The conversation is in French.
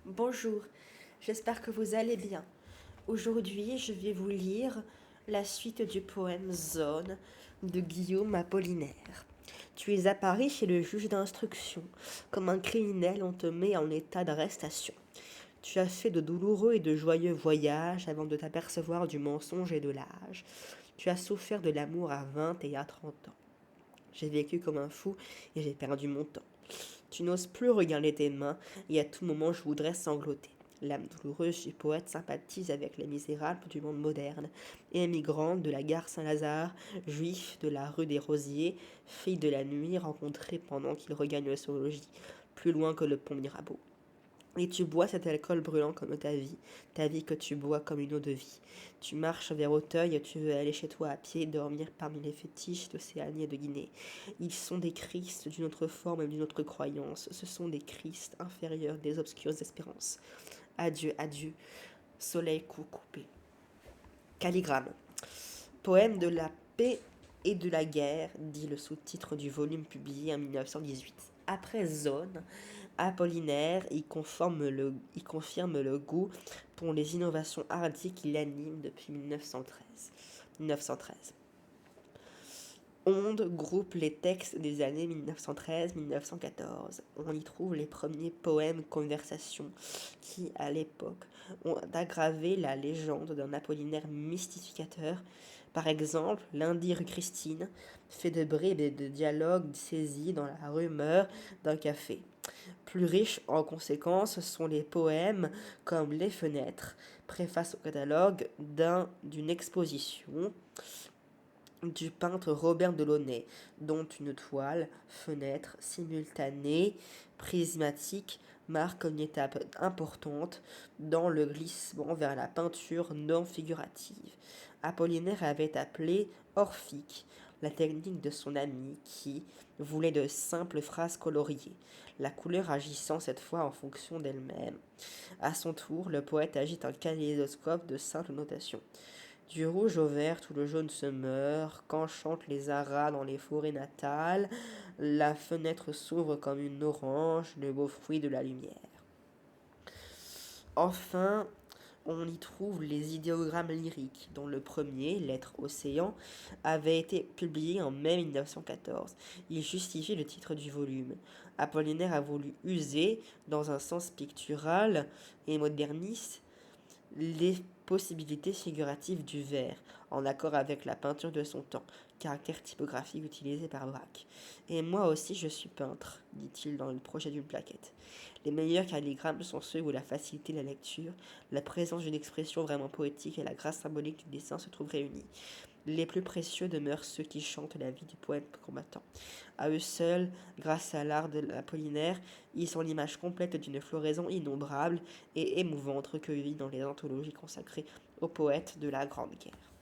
Bonjour, j'espère que vous allez bien. Aujourd'hui, je vais vous lire la suite du poème Zone de Guillaume Apollinaire. Tu es à Paris chez le juge d'instruction. Comme un criminel, on te met en état d'arrestation. Tu as fait de douloureux et de joyeux voyages avant de t'apercevoir du mensonge et de l'âge. Tu as souffert de l'amour à 20 et à 30 ans. J'ai vécu comme un fou et j'ai perdu mon temps. Tu n'oses plus regarder tes mains et à tout moment je voudrais sangloter. L'âme douloureuse du poète sympathise avec les misérables du monde moderne, émigrante de la gare Saint-Lazare, juif de la rue des Rosiers, fille de la nuit rencontrée pendant qu'il regagne son logis, plus loin que le pont Mirabeau. Et tu bois cet alcool brûlant comme ta vie que tu bois comme une eau de vie. Tu marches vers Auteuil et tu veux aller chez toi à pied, dormir parmi les fétiches d'Océanie et de Guinée. Ils sont des Christ d'une autre forme et d'une autre croyance. Ce sont des Christ inférieurs des obscures espérances. Adieu, adieu, soleil coupé. Calligramme. Poème de la paix et de la guerre, dit le sous-titre du volume publié en 1918. Après Zone, Apollinaire y confirme le goût pour les innovations hardies qui l'animent depuis 1913. Onde groupe les textes des années 1913-1914. On y trouve les premiers poèmes conversations qui, à l'époque, ont aggravé la légende d'un Apollinaire mystificateur. Par exemple, l'Indire Christine, fait de bribes et de dialogues saisis dans la rumeur d'un café. Plus riches en conséquences sont les poèmes comme Les Fenêtres, préface au catalogue d'une exposition du peintre Robert Delaunay, dont une toile, fenêtre, simultanée, prismatique, marque une étape importante dans le glissement vers la peinture non figurative. Apollinaire avait appelé orphique la technique de son ami qui voulait de simples phrases coloriées, la couleur agissant cette fois en fonction d'elle-même. À son tour, le poète agite un kaléidoscope de simples notations. Du rouge au vert, tout le jaune se meurt. Quand chantent les aras dans les forêts natales, la fenêtre s'ouvre comme une orange, le beau fruit de la lumière. Enfin, on y trouve les idéogrammes lyriques, dont le premier, Lettre Océan, avait été publié en mai 1914. Il justifie le titre du volume. Apollinaire a voulu user, dans un sens pictural et moderniste, les possibilités figuratives du vers, en accord avec la peinture de son temps, caractère typographique utilisé par Braque. Et moi aussi je suis peintre, dit-il dans le projet d'une plaquette. Les meilleurs calligrammes sont ceux où la facilité de la lecture, la présence d'une expression vraiment poétique et la grâce symbolique du dessin se trouvent réunies. Les plus précieux demeurent ceux qui chantent la vie du poète combattant. À eux seuls, grâce à l'art de l'Apollinaire, ils sont l'image complète d'une floraison innombrable et émouvante recueillie dans les anthologies consacrées aux poètes de la Grande Guerre.